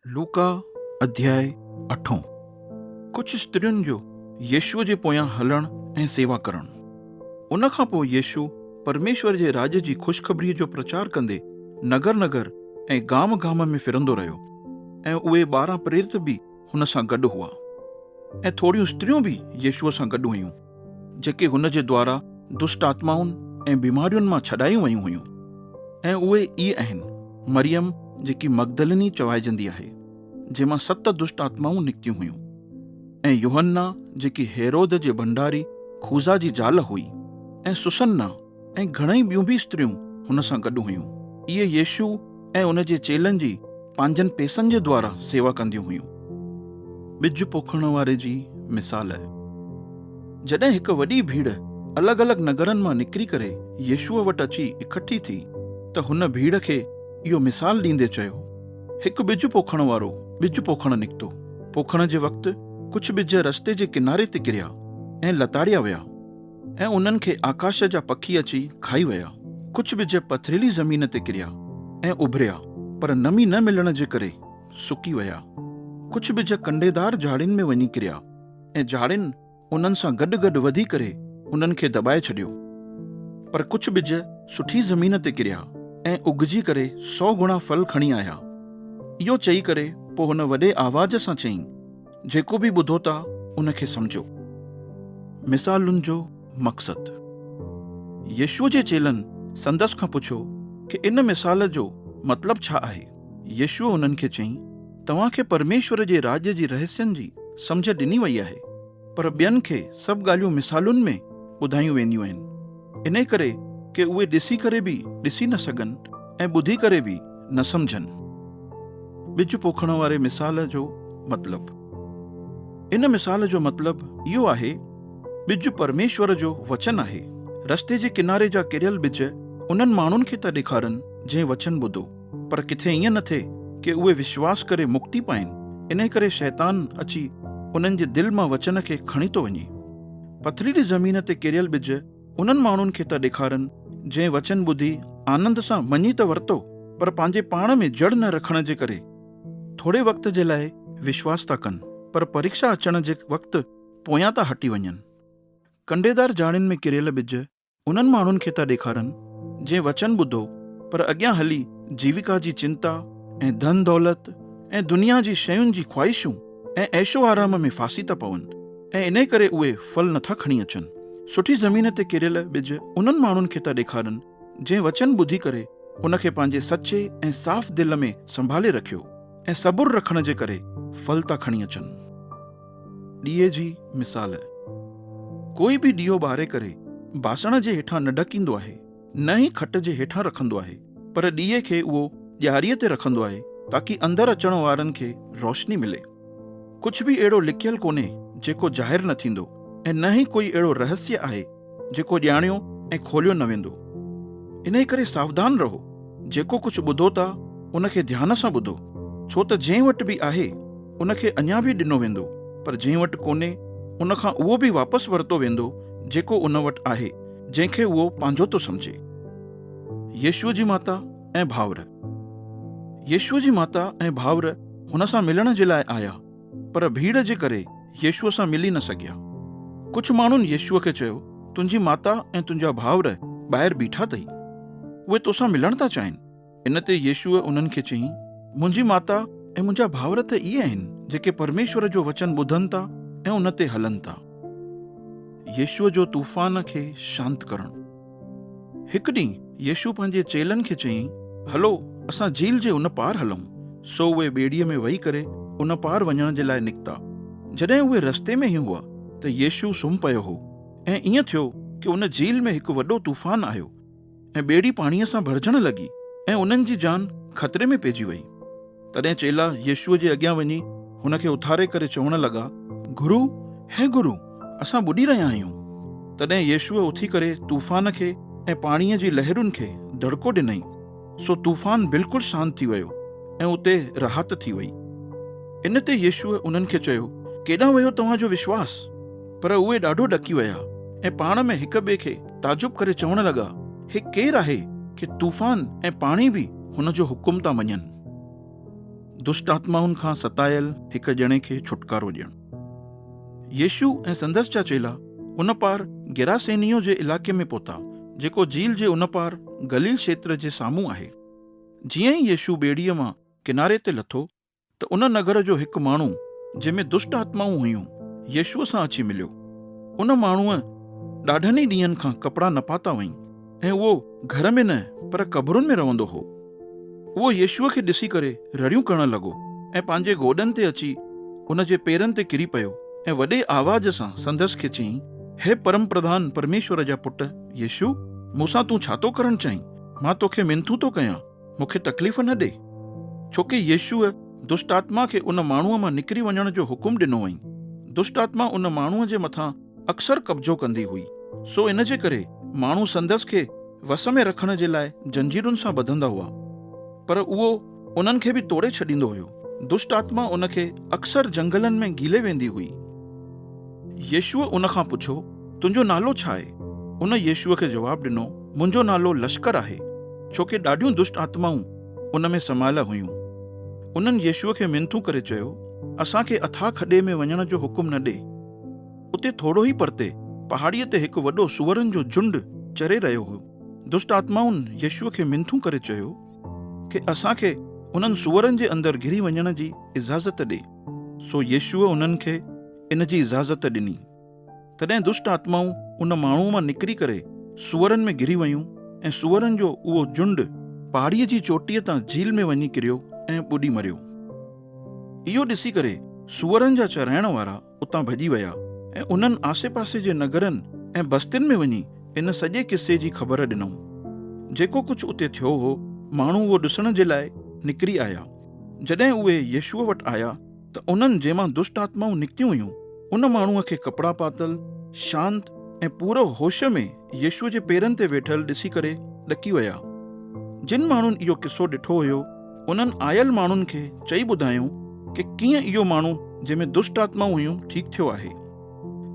लूका अध्याय 8। कुछ स्त्रियुनि जो यीशुअ जे पोयां हलण ऐं सेवा करण। उन खां पोइ यीशु परमेश्वर जे राज जी ख़ुशख़बरीअ जो प्रचार कंदे नगर नगर ऐं गाम गाम में फिरंदो रहियो, ऐं उहे 12 प्रेरित बि हुन सां गॾु हुआ। ऐं थोड़ियूं स्त्रियूं बि यीशुअ सां गॾु हुयूं, जेके हुन जे द्वारा दुष्ट आत्माउनि ऐं बीमारियुनि मां छॾायूं वयूं हुयूं। ऐं उहे इहे आहिनि: मरियम जेकी मगदलिनी चवाइजंदी आहे, जंहिंमां 7 दुष्ट आत्माऊं निकितियूं हुयूं, ऐं यूहन्ना जेकी हेरोद जे भंडारी खूजा जी ज़ाल हुई, ऐं सुसन्ना ऐं घणई ॿियूं बि स्त्रियूं हुन सां गॾु हुयूं। इहे यीशु ऐं उन जे चेलनि जी पंहिंजनि पैसनि जे द्वारा सेवा कंदियूं हुयूं। ॿिज पोखण वारे जी मिसाल। जॾहिं हिकु वॾी भीड़ अलॻि अलॻि नगरनि मां निकिरी करे यीशुअ वटि अची इकट्ठी थी, त हुन भीड़ खे इहो मिसाल ॾींदे चयो: हिकु ॿिज पोखण वारो ॿिज पोखण निकितो। पोखण जे वक़्तु कुझु ॿिज रस्ते जे किनारे ते किरिया ऐं लताड़िया विया, ऐं उन्हनि खे आकाश जा पखी अची खाई विया। कुझु ॿिज पथरीली ज़मीन ते किरिया ऐं उभरिया, पर नमी न मिलण जे करे सुकी विया। कुझु ॿिज कंडेदार झाड़ियुनि में वञी किरिया, ऐं झाड़ियुनि उन्हनि सां गॾु गॾु वधी करे उन्हनि खे दॿाए छॾियो। पर कुझु ॿिज सुठी ज़मीन ते किरिया ऐं उगजी करे 100 गुणा फल खणी आया। इहो चई करे पोइ हुन वॾे आवाज़ सां चयईं: जेको बि ॿुधो था उन खे सम्झो। मिसालुनि जो मक़सदु। यीशुअ जे चेलनि संदसि खां पुछियो कि इन मिसाल जो मतिलबु छा आहे। यीशुअ उन्हनि खे चयईं: तव्हांखे परमेश्वर जे राज जी रहस्यनि जी सम्झ ॾिनी वई आहे, पर ॿियनि खे सभु ॻाल्हियूं मिसालुनि में ॿुधायूं वेंदियूं आहिनि, इन करे कि उहे ॾिसी करे बि ॾिसी न सघनि ऐं ॿुधी करे बि न सम्झनि। ॿिज पोखण वारे मिसाल जो मतिलबु। इन मिसाल जो मतिलबु इहो आहे: ॿिज परमेश्वर जो वचन आहे। रस्ते जे किनारे जा किरियल ॿिज उन्हनि माण्हुनि खे था ॾेखारनि जंहिं वचन ॿुधो, पर किथे ईअं न थिए कि उहे विश्वास करे मुक्ति पाइनि। इन करे शैतान अची उन्हनि जे दिलि मां वचन खे खणी थो वञे। पथरीली ज़मीन ते किरियल ॿिज उन्हनि माण्हुनि खे था ॾेखारनि जंहिं वचन ॿुधी आनंद सां मञी त वरितो, पर पंहिंजे पाण में जड़ न रखण जे करे थोरे वक़्त जे लाइ विश्वास था कनि, पर परीक्षा अचण जे वक़्तु पोयां था हटी वञनि। कंडेदार झाड़ियुनि में किरियल ॿिज उन्हनि माण्हुनि खे था ॾेखारनि जंहिं वचन ॿुधो, पर अॻियां हली जीविका जी चिंता ऐं धन दौलत ऐं दुनिया जी शयुनि जी ख़्वाहिशूं ऐं ऐशो आराम में फासी था पवनि, ऐं इन करे उहे फल नथा खणी अचनि। सुठी ज़मीन ते किरियल ॿिज उन्हनि माण्हुनि खे था ॾेखारनि जंहिं वचन ॿुधी करे उनखे पंहिंजे सचे ऐं साफ़ दिलि में संभाले रखियो ऐं सबुर रखण जे करे फल था खणी अचनि। ॾीए जी मिसाल। कोई बि ॾीओ ॿारे करे बासण जे हेठां न ढकींदो आहे, न ई खट जे हेठां रखंदो आहे, पर ॾीए खे उहो ॾियारीअ ते रखंदो आहे, ताकि अंदरि अचण वारनि खे रोशनी मिले। कुझु बि अहिड़ो लिखियल कोन्हे जेको ज़ाहिर न थींदो, ऐं न ई कोई अहिड़ो रहस्य आहे जेको ॼाणियो ऐं खोलियो न वेंदो। इन करे सावधान रहो। जेको कुझु ॿुधो था उनखे ध्यान सां ॿुधो, छो त जंहिं वटि बि आहे उनखे अञा बि ॾिनो वेंदो, पर जंहिं वटि कोन्हे उनखां उहो बि वापसि वरितो वेंदो जेको उन वटि आहे, जंहिंखे उहो पंहिंजो थो सम्झे। यीशुअ जी माता ऐं भाउर। यीशुअ जी माता ऐं भाउर हुन सां मिलण जे लाइ आया, पर भीड़ जे करे यीशुअ सां मिली न सघिया। कुझु माण्हुनि यीशुअ खे चयो: तुंहिंजी माता ऐं तुंहिंजा भाउर ॿाहिरि बीठा अथई, उहे तोसां मिलण था चाहिनि। इन ते यीशुअ उन्हनि खे चयईं: मुंहिंजी माता ऐं मुंहिंजा भाउर त इहे आहिनि जेके परमेश्वर जो वचन ॿुधनि था ऐं उन ते हलनि था। यीशुअ जो तूफ़ान खे शांत करणु। हिकु ॾींहुं यीशु पंहिंजे चेलनि खे चयईं: हलो असां झील जे उन पार हलूं। सो उहे ॿेड़ीअ में वेही करे उन पार वञण जे लाइ निकिता। जॾहिं उहे रस्ते में ई हुआ त यीशु सुम्ही पियो हो, ऐं ईअं थियो कि उन झील में हिकु वॾो तूफ़ान आयो ऐं ॿेड़ी पाणीअ सां भरिजण लॻी ऐं उन्हनि जी जान ख़तरे में पइजी वई। तॾहिं चेला यीशुअ जे अॻियां वञी हुन खे उथारे करे चवण लॻा: गुरू, हे गुरू, असां ॿुॾी रहिया आहियूं। तॾहिं यीशुअ उथी करे तूफ़ान खे ऐं पाणीअ जी लहरुनि खे दड़को ॾिनई, सो तूफ़ान बिल्कुलु शांत थी वियो ऐं उते राहत थी वई। इन ते यीशुअ उन्हनि खे चयो: केॾां वियो तव्हांजो विश्वास? पर उहे ॾाढो ॾकी विया ऐं पाण में हिक ॿिए खे ताजुब करे चवण लॻा: हे केरु आहे कि तूफ़ान ऐं पाणी बि हुन जो हुकुम था मञनि। दुष्ट आत्माउनि खां सतायल हिक ॼणे खे छुटकारो ॾियणु। यीशु ऐं संदसि जा चेला उन पार गिरासेनियो जे इलाइक़े में पहुता, जेको झील जे उन पार गलील क्षेत्र जे साम्हूं आहे। जीअं ई यीशु ॿेड़ीअ मां किनारे ते लथो त उन नगर जो हिकु माण्हू जंहिंमें दुष्ट आत्माऊं हुयूं यीशुअ सां अची मिलियो। उन माण्हूअ ॾाढनि ई ॾींहंनि खां कपिड़ा न पाता हुअईं ऐं उहो घर में न पर कब्रुनि में रहंदो हो। उहो यीशुअ खे ॾिसी करे रड़ियूं करणु लॻो ऐं पंहिंजे गोॾनि ते अची उन जे पेरनि ते किरी पियो ऐं वॾे आवाज़ सां संदसि खे चयईं, हे परम प्रधान परमेश्वर जा पुट यीशु, मूंसां तूं छा थो करणु चाहीं? मां तोखे मिनथू थो कयां, मूंखे तकलीफ़ न ॾे। छोकी यीशुअ दुष्ट आत्मा खे उन माण्हूअ मां निकिरी वञण जो हुकुम ॾिनो हुअईं। दुष्ट आत्मा उन माण्हूअ जे मथां अक्सर कब्जो कंदी हुई, सो इन जे करे माण्हू संदसि खे वस में रखण जे लाइ जंजीरुनि सां ॿधंदा हुआ, पर उहो उन्हनि खे बि तोड़े छॾींदो हुयो। दुष्ट आत्मा उन खे अक्सर जंगलनि में गीले वेंदी हुई। यीशुअ उन खां पुछो, तुंहिंजो नालो छा आहे? उन यीशुअ खे जवाबु ॾिनो, मुंहिंजो नालो लश्कर आहे, छोकी ॾाढियूं दुष्ट आत्माऊं उन में समायल हुयूं। उन्हनि यीशुअ खे मिनथू करे चयो, असांखे अथाह खॾे में वञण जो हुकुम न ॾे। उते थोरो ई परते पहाड़ीअ ते हिकु वॾो सुअरनि जो झुंड चरे रहियो हो। दुष्ट आत्माउनि यीशुअ खे मिनथू करे चयो कि असांखे उन्हनि सुअरनि जे अंदरि घिरी वञण जी इजाज़त ॾे। सो यीशुअ उन्हनि खे इन जी इजाज़त ॾिनी। तॾहिं दुष्ट आत्माऊं उन माण्हूअ मां निकिरी करे सुअरनि में घिरी वयूं ऐं सुअरनि जो उहो झुंड पहाड़ीअ जी चोटीअ तां झील में वञी किरियो ऐं ॿुॾी मरियो। इहो ॾिसी करे सुअरनि जा चराइण वारा उतां भॼी विया ऐं उन्हनि आसे पासे जे नगरनि ऐं बस्तियुनि में वञी इन सॼे किसे जी ख़बर ॾिनऊं। जेको कुझु उते थियो हो, माण्हू उहो ॾिसण जे लाइ निकिरी आया। जॾहिं उहे यीशुअ वटि आया त उन्हनि जंहिंमां दुष्ट आत्माऊं निकितियूं हुयूं उन माण्हूअ खे कपिड़ा पातल, शांत ऐं पूरो होश में यीशुअ जे पेरनि ते वेठल ॾिसी करे ॾकी विया। जिन माण्हुनि इहो किसो ॾिठो हुयो उन्हनि आयल माण्हुनि खे चई ॿुधायूं कि कीअं इहो माण्हू जंहिंमें दुष्ट आत्माऊं हुयूं ठीकु थियो आहे।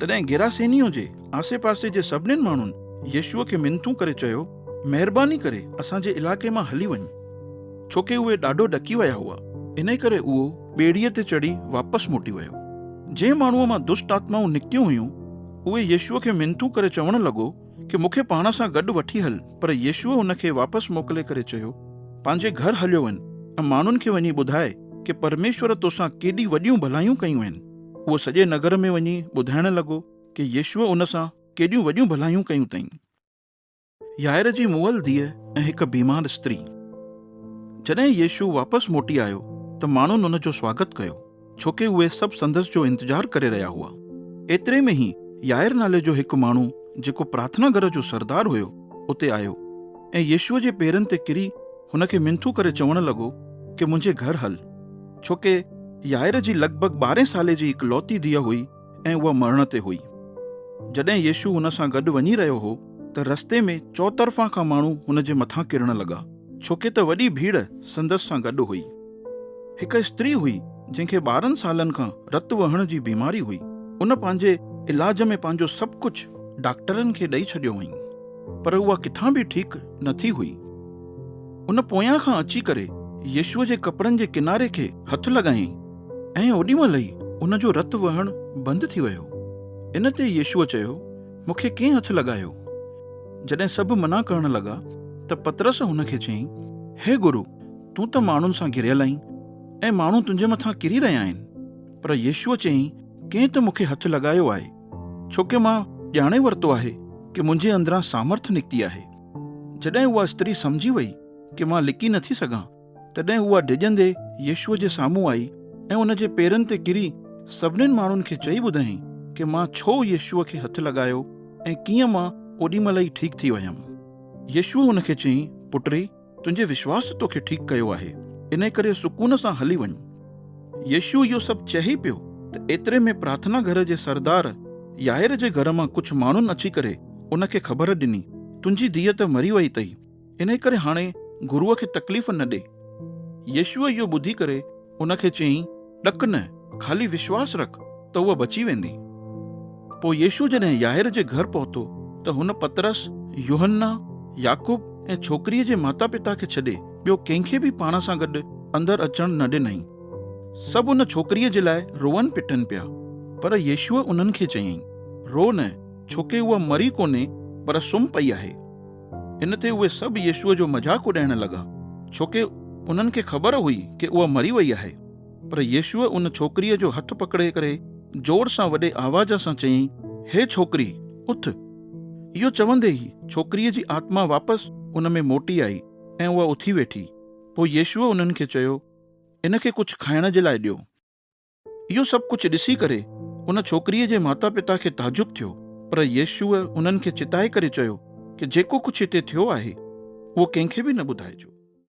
तॾहिं गिरासेनियो जे आसे पासे जे सभिनीनि माण्हुनि यीशुअ खे मिनथू करे चयो, महिरबानी करे असांजे इलाइक़े मां हली वञ, छोकी उहे ॾाढो ॾकी विया हुआ। इन करे उहो ॿेड़ीअ ते चढ़ी वापसि मोटी वियो। जंहिं माण्हूअ मां दुष्ट आत्माऊं निकितियूं हुयूं उहे यीशुअ खे मिनथू करे चवणु लॻो कि मूंखे पाण सां गॾु वठी हल, पर यीशुअ हुन खे वापसि मोकिले करे चयो, पंहिंजे घर हलियो वञ ऐं माण्हुनि खे वञी ॿुधाए कि परमेश्वर तोसां केॾी वॾियूं भलायूं कयूं आहिनि। उहो सॼे नगर में वञी ॿुधाइण लॻो कि यीशुअ उन सां केॾियूं वॾियूं भलायूं कयूं अथईं। याइर जी मुअल धीअ ऐं हिकु बीमार स्त्री। जॾहिं यीशु वापसि मोटी आयो त माण्हुनि उन जो स्वागत कयो, छोकी उहे सभु संदसि जो इंतज़ारु करे रहिया हुआ। एतिरे में ई याइर नाले जो हिकु माण्हू जेको प्रार्थना घर जो सरदार हुयो उते आयो ऐं यीशुअ जे पेरनि ते किरी हुन खे मिनथू करे चवणु लॻो कि मुंहिंजे घर हल, छोकी याइर जी लॻभॻि 12 साले जी हिकु लौती धीअ हुई ऐं उहा मरण ते हुई। जॾहिं यीशु हुन सां गॾु वञी रहियो हो त रस्ते में चौतरफ़ा खां माण्हू हुन जे मथां किरण लॻा, छोकी त वॾी भीड़ संदसि सां गॾु हुई। हिकु स्त्री हुई जंहिंखे 12 सालनि खां रतु वहण जी बीमारी हुई। उन पंहिंजे इलाज में पंहिंजो सभु कुझु डॉक्टरनि खे ॾेई छॾियो हुई, पर उहा किथां बि ठीकु न थी हुई। उन पोयां खां अची करे यीशुअ जे कपिड़नि जे किनारे खे हथु लॻायईं ऐं ओॾीमहिल ई उन जो रतु वहणु बंदि थी वियो। इन ते यीशुअ चयो, मूंखे कंहिं हथु लॻायो? जॾहिं सभु मना करणु लॻा त पतरस हुन खे चयईं, हे गुरु, तूं त माण्हुनि सां घिरियल आहीं ऐं माण्हू तुंहिंजे मथां किरी रहिया आहिनि। पर यीशुअ चयईं, कंहिं त मूंखे हथु लॻायो आहे, छोकी मां ॼाणे वरितो आहे कि मुंहिंजे अंदरां सामर्थ निकिती आहे। जॾहिं उहा स्त्री सम्झी वई कि मां लिकी नथी सघां, तॾहिं उहा डिॼंदे यीशुअ जे साम्हूं आई ऐं उन जे पेरनि ते किरी सभिनीनि माण्हुनि खे चई ॿुधाईं कि मां छो यीशुअ खे हथु लॻायो ऐं कीअं मां ओॾीमहिल ई ठीकु थी वियमि। यीशुअ हुन खे चयईं, पुटरी, तुंहिंजे विश्वास तोखे ठीकु कयो आहे, इन करे सुकून सां हली वञ। यीशु इहो सभु चई पियो त एतिरे में प्रार्थना घर जे सरदार याइर जे घर मां कुझु माण्हुनि अची करे उन खे ख़बर ॾिनी, तुंहिंजी धीअ त मरी वई अथई, इन करे हाणे गुरूअ खे तकलीफ़ न ॾे। यीशुअ इहो ॿुधी करे उन खे चयईं, ॾक न, ख़ाली विश्वास रख त उहा बची वेंदी। पोइ यीशु जॾहिं याइर जे घर पहुतो त हुन पतरस, यूहन्ना, याकूब ऐं छोकिरीअ जे माता पिता खे छॾे ॿियो कंहिंखे बि पाण सां गॾु अंदरि अचणु न ॾिनई। सभु उन छोकिरीअ जे लाइ रोअन पिटनि पिया, पर येशूअ उन्हनि खे चयईं, रो न, छोके उहा मरी कोन्हे पर सुम्ही पई आहे। इन ते उहे सभु येशूअ जो मज़ाक उॾाइण लॻा, छोके उन्हनि खे ख़बर हुई कि उहा मरी वई आहे। पर येशूअ उन छोकिरीअ जो हथु पकड़े करे जोर सां वॾे आवाज़ सां चयईं, हे छोकिरी, उथ। इहो चवंदे ई छोकिरीअ जी आत्मा वापसि उन में मोटी आई ऐं उहा उथी वेठी। पोइ येशूअ उन्हनि खे चयो, इन खे कुझु खाइण जे लाइ ॾियो। इहो सभु कुझु ॾिसी करे उन छोकिरीअ जे माता पिता खे ताजुब थियो, पर येशूअ उन्हनि खे चिताए करे चयो कि जेको कुझु हिते थियो आहे उहो कंहिंखे बि न ॿुधाइजो।